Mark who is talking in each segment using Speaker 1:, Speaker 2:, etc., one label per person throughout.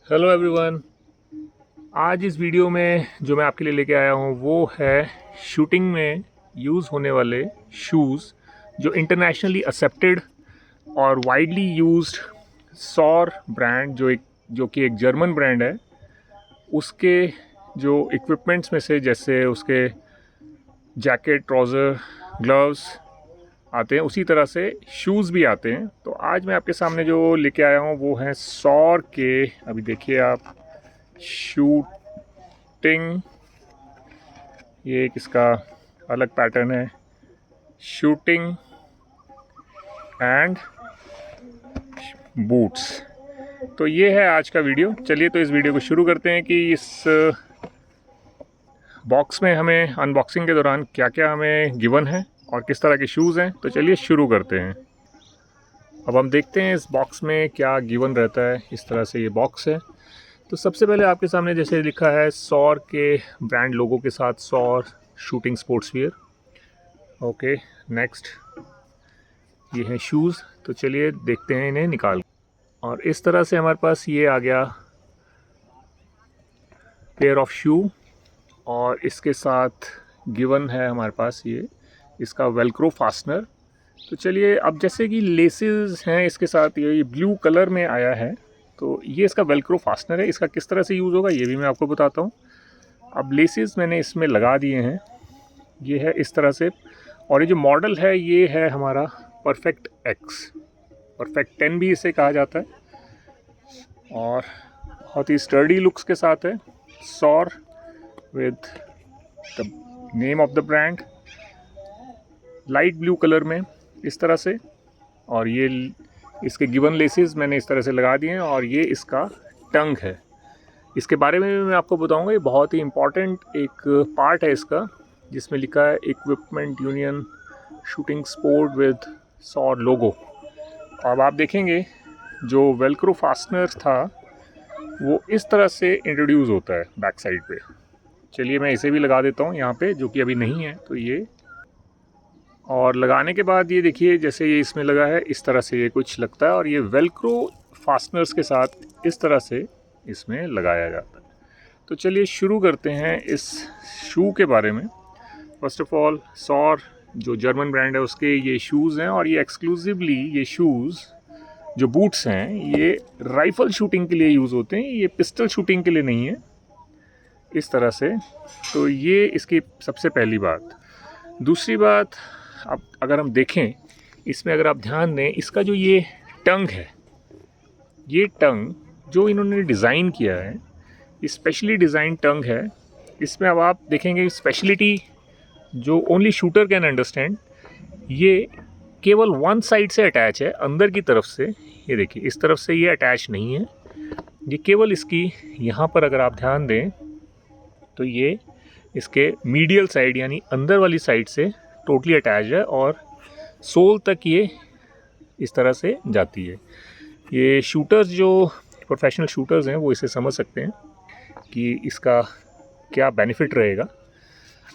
Speaker 1: Hello everyone. आज इस video में जो मैं आपके लिए लेके आया हूँ वो है शूटिंग में यूज़ होने वाले शूज़ जो इंटरनेशनली एक्सेप्टेड और वाइडली यूज्ड सॉर ब्रांड जो कि एक जर्मन ब्रांड है, उसके जो इक्विपमेंट्स में से जैसे उसके जैकेट, ट्राउज़र, ग्लव्स आते हैं, उसी तरह से शूज़ भी आते हैं। तो आज मैं आपके सामने जो लेके आया हूँ वो है सॉर के, अभी देखिए आप, शूटिंग, ये एक इसका अलग पैटर्न है, शूटिंग एंड बूट्स। तो ये है आज का वीडियो। चलिए तो इस वीडियो को शुरू करते हैं कि इस बॉक्स में हमें अनबॉक्सिंग के दौरान क्या क्या हमें गिवन है और किस तरह के शूज़ हैं। तो चलिए शुरू करते हैं। अब हम देखते हैं इस बॉक्स में क्या गिवन रहता है। इस तरह से ये बॉक्स है। तो सबसे पहले आपके सामने जैसे लिखा है सॉर के ब्रांड लोगों के साथ, Sauer shooting sports wear. Okay, next ये हैं शूज़। तो चलिए देखते हैं इन्हें निकाल। और इस तरह से हमारे पास ये आ गया पेयर ऑफ शू, और इसके साथ गिवन है हमारे पास ये इसका वेलक्रो फास्टनर। तो चलिए, अब जैसे कि लेसेस हैं इसके साथ, ये ब्लू कलर में आया है, तो ये इसका वेलक्रो फास्टनर है। इसका किस तरह से यूज़ होगा ये भी मैं आपको बताता हूँ। अब लेसेस मैंने इसमें लगा दिए हैं, ये है इस तरह से। और ये जो मॉडल है ये है हमारा परफेक्ट एक्स, परफेक्ट 10 भी इसे कहा जाता है, और बहुत ही स्टर्डी लुक्स के साथ है। Sauer with the name of the brand, light blue colour में इस तरह से। और ये इसके गिवन लेसेस मैंने इस तरह से लगा दिए हैं, और ये इसका टंग है। इसके बारे में भी मैं आपको बताऊंगा। ये बहुत ही इम्पॉर्टेंट एक पार्ट है इसका, जिसमें लिखा है equipment union shooting sport with सॉर लोगो। अब आप देखेंगे जो वेलक्रो फास्टनर था वो इस तरह से इंट्रोड्यूस होता है बैक साइड पे। चलिए मैं इसे भी लगा देता हूँ यहाँ पे, जो कि अभी नहीं है। तो ये, और लगाने के बाद ये देखिए जैसे ये इसमें लगा है इस तरह से ये कुछ लगता है, और ये वेलक्रो फास्टनर्स के साथ इस तरह से इसमें लगाया जाता है। तो चलिए शुरू करते हैं इस शू के बारे में। फर्स्ट ऑफ ऑल, सॉर जो जर्मन ब्रांड है उसके ये शूज़ हैं, और ये एक्सक्लूसिवली ये शूज़ जो बूट्स हैं ये राइफ़ल शूटिंग के लिए यूज़ होते हैं, ये पिस्टल शूटिंग के लिए नहीं है, इस तरह से। तो ये इसकी सबसे पहली बात। दूसरी बात, अब अगर हम देखें इसमें, अगर आप ध्यान दें, इसका जो ये टंग है, ये टंग जो इन्होंने डिज़ाइन किया है, स्पेशली डिज़ाइन टंग है। इसमें अब आप देखेंगे स्पेशलिटी जो ओनली शूटर कैन अंडरस्टैंड, ये केवल वन साइड से अटैच है, अंदर की तरफ से। ये देखिए इस तरफ से ये अटैच नहीं है, ये केवल इसकी यहाँ पर अगर आप ध्यान दें तो ये इसके मीडियल साइड यानी अंदर वाली साइड से टोटली अटैच है, और सोल तक ये इस तरह से जाती है। ये शूटर्स जो प्रोफेशनल शूटर्स हैं वो इसे समझ सकते हैं कि इसका क्या बेनिफिट रहेगा।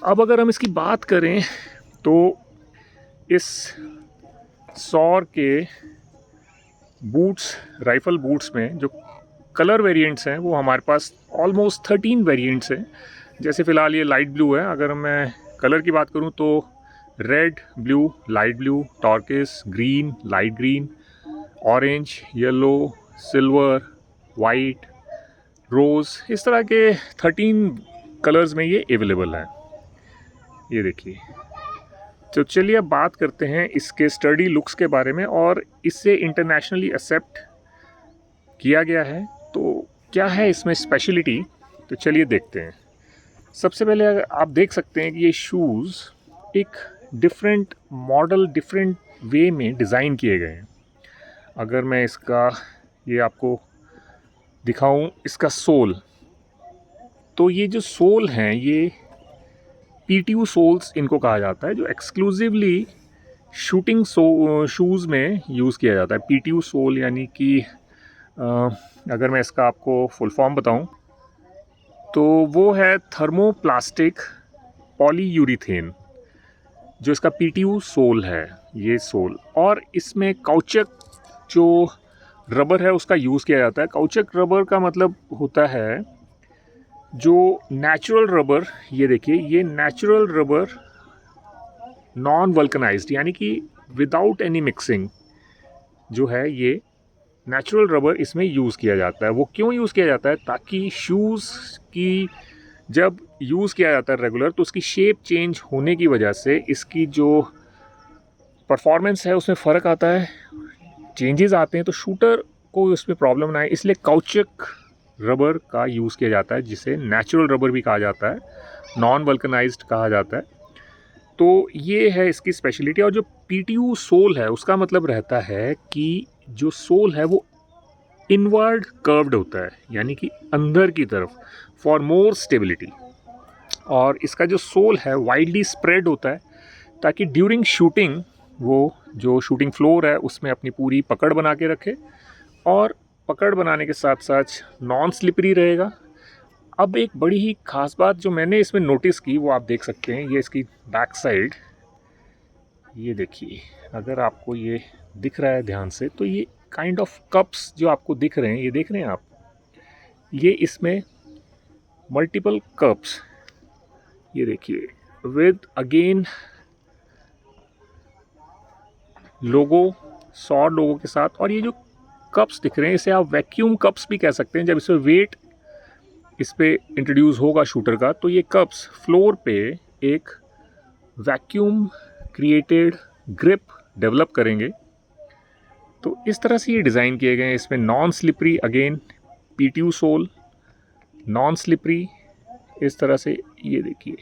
Speaker 1: अब अगर हम इसकी बात करें तो इस सॉर के बूट्स, राइफ़ल बूट्स में जो कलर वेरिएंट्स हैं वो हमारे पास ऑलमोस्ट 13 वेरिएंट्स हैं। जैसे फ़िलहाल ये लाइट ब्लू है, अगर मैं कलर की बात करूं तो red, blue, light blue, turquoise, green, light green, orange, yellow, silver, white, rose, इस तरह के 13 कलर्स में ये अवेलेबल है। ये देखिए। तो चलिए अब बात करते हैं इसके स्टडी लुक्स के बारे में, और इससे इंटरनेशनली एक्सेप्ट किया गया है। तो क्या है इसमें स्पेशलिटी, तो चलिए देखते हैं। सबसे पहले आप देख सकते हैं कि ये शूज़ एक डिफरेंट मॉडल, डिफरेंट वे में डिज़ाइन किए गए हैं। अगर मैं इसका ये आपको दिखाऊं, इसका सोल, तो ये जो सोल हैं ये PTU सोल्स इनको कहा जाता है, जो एक्सक्लूसिवली शूटिंग शूज़ में यूज़ किया जाता है। PTU सोल यानी कि अगर मैं इसका आपको फुल फॉर्म बताऊं तो वो है थर्मोप्लास्टिक पॉलीयूरीथेन, जो इसका PTU सोल है, ये सोल। और इसमें काउचक जो रबर है उसका यूज़ किया जाता है। काउचक रबर का मतलब होता है जो नेचुरल रबर, ये देखिए ये नेचुरल रबर नॉन वल्कनाइज्ड, यानी कि विदाउट एनी मिक्सिंग जो है ये नेचुरल रबर इसमें यूज़ किया जाता है। वो क्यों यूज़ किया जाता है? ताकि शूज़ की जब यूज़ किया जाता है रेगुलर तो उसकी शेप चेंज होने की वजह से इसकी जो परफॉर्मेंस है उसमें फ़र्क आता है, चेंजेस आते हैं, तो शूटर को उसमें प्रॉब्लम ना आए, इसलिए काउचक रबर का यूज़ किया जाता है, जिसे नेचुरल रबर भी कहा जाता है, नॉन वल्कनाइज्ड कहा जाता है। तो ये है इसकी स्पेशलिटी। और जो पीटीयू सोल है उसका मतलब रहता है कि जो सोल है वो इनवर्ड कर्व्ड होता है, यानी कि अंदर की तरफ, फॉर मोर स्टेबिलिटी। और इसका जो सोल है वाइडली स्प्रेड होता है ताकि ड्यूरिंग शूटिंग वो जो शूटिंग फ्लोर है उसमें अपनी पूरी पकड़ बना के रखे, और पकड़ बनाने के साथ साथ नॉन स्लिपरी रहेगा। अब एक बड़ी ही ख़ास बात जो मैंने इसमें नोटिस की वो आप देख सकते हैं, ये इसकी बैक साइड, ये देखिए, अगर आपको ये दिख रहा है ध्यान से तो ये काइंड ऑफ कप्स जो आपको दिख रहे हैं, ये देख रहे हैं आप, ये इसमें मल्टीपल कप्स, ये देखिए विद अगेन लोगो, सॉ लोगो के साथ। और ये जो कप्स दिख रहे हैं इसे आप वैक्यूम कप्स भी कह सकते हैं। जब इसमें वेट इस पे इंट्रोड्यूस होगा शूटर का तो ये कप्स फ्लोर पे एक वैक्यूम क्रिएटेड ग्रिप डेवलप करेंगे। तो इस तरह से ये डिज़ाइन किए गए हैं। इसमें non slippery, again PTU sole, non slippery, इस तरह से ये देखिए,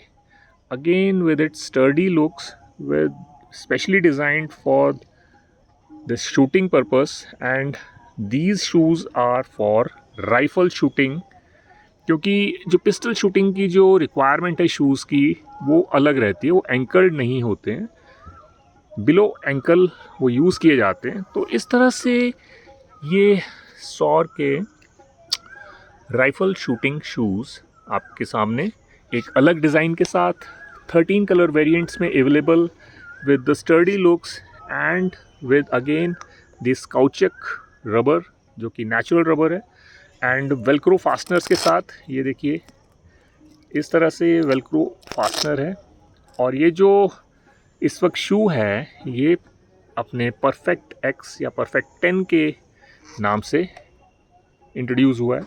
Speaker 1: again with it sturdy looks, with specially designed for the shooting purpose. And these shoes are for rifle shooting, क्योंकि जो पिस्टल शूटिंग की जो रिक्वायरमेंट है शूज़ की वो अलग रहती है, वो एंकल्ड नहीं होते हैं, बिलो एंकल वो यूज़ किए जाते हैं। तो इस तरह से ये सॉर के राइफल शूटिंग शूज़ आपके सामने एक अलग डिज़ाइन के साथ 13 कलर वेरिएंट्स में available, with the sturdy looks and with again this caoutchouc rubber जो कि नेचुरल रबर है, एंड वेलक्रो फास्टनर्स के साथ। ये देखिए इस तरह से वेलक्रो फास्टनर है। और ये जो इस वक्त शू है ये अपने परफेक्ट एक्स या परफेक्ट 10 के नाम से इंट्रोड्यूस हुआ है।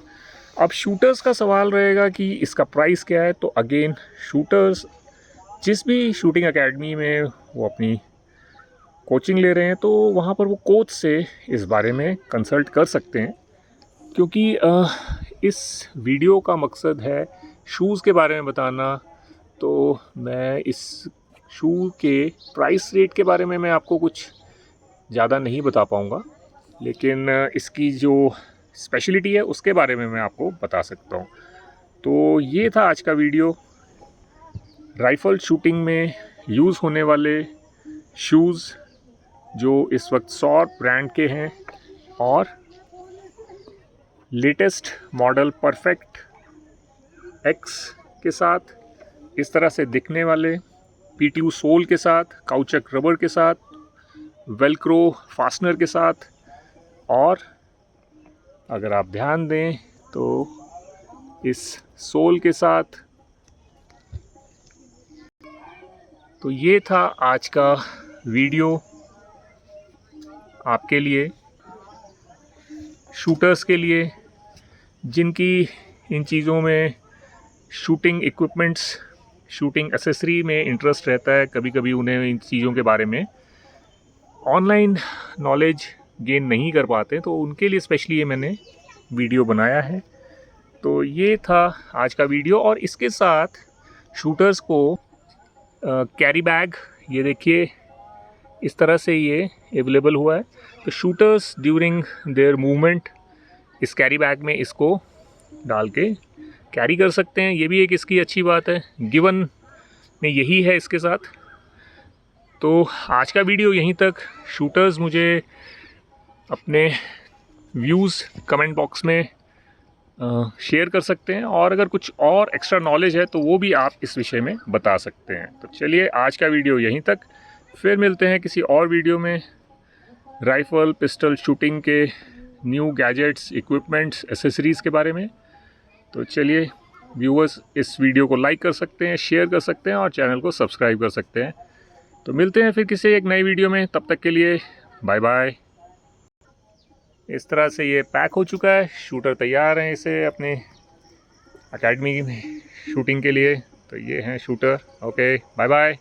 Speaker 1: अब शूटर्स का सवाल रहेगा कि इसका प्राइस क्या है। तो अगेन शूटर्स जिस भी शूटिंग एकेडमी में वो अपनी कोचिंग ले रहे हैं तो वहाँ पर वो कोच से इस बारे में कंसल्ट कर सकते हैं, क्योंकि इस वीडियो का मकसद है शूज़ के बारे में बताना। तो मैं इस शू के प्राइस रेट के बारे में मैं आपको कुछ ज़्यादा नहीं बता पाऊँगा, लेकिन इसकी जो स्पेशलिटी है उसके बारे में मैं आपको बता सकता हूँ। तो ये था आज का वीडियो, राइफ़ल शूटिंग में यूज़ होने वाले शूज़ जो इस वक्त सॉर ब्रांड के हैं, और लेटेस्ट मॉडल परफेक्ट एक्स के साथ, इस तरह से दिखने वाले पीटीयू सोल के साथ, काउचक रबर के साथ, वेलक्रो फास्टनर के साथ। और अगर आप ध्यान दें तो इस सोल के साथ। तो ये था आज का वीडियो आपके लिए, शूटर्स के लिए जिनकी इन चीज़ों में शूटिंग इक्विपमेंट्स, शूटिंग एसेसरी में इंटरेस्ट रहता है। कभी कभी उन्हें इन चीज़ों के बारे में ऑनलाइन नॉलेज गेन नहीं कर पाते, तो उनके लिए स्पेशली ये मैंने वीडियो बनाया है। तो ये था आज का वीडियो। और इसके साथ शूटर्स को कैरी बैग, ये देखिए इस तरह से ये अवेलेबल हुआ है। तो शूटर्स ड्यूरिंग देयर मूवमेंट इस कैरी बैग में इसको डाल के कैरी कर सकते हैं। ये भी एक इसकी अच्छी बात है, गिवन में यही है इसके साथ। तो आज का वीडियो यहीं तक। शूटर्स मुझे अपने व्यूज़ कमेंट बॉक्स में शेयर कर सकते हैं, और अगर कुछ और एक्स्ट्रा नॉलेज है तो वो भी आप इस विषय में बता सकते हैं। तो चलिए आज का वीडियो यहीं तक, फिर मिलते हैं किसी और वीडियो में राइफ़ल पिस्टल शूटिंग के न्यू गैजेट्स, इक्विपमेंट्स, एसेसरीज़ के बारे में। तो चलिए व्यूअर्स, इस वीडियो को लाइक कर सकते हैं, शेयर कर सकते हैं और चैनल को सब्सक्राइब कर सकते हैं। तो मिलते हैं फिर किसी एक नई वीडियो में, तब तक के लिए बाय बाय। इस तरह से ये पैक हो चुका है, शूटर तैयार हैं इसे अपने एकेडमी में शूटिंग के लिए। तो ये हैं शूटर। Okay, bye bye.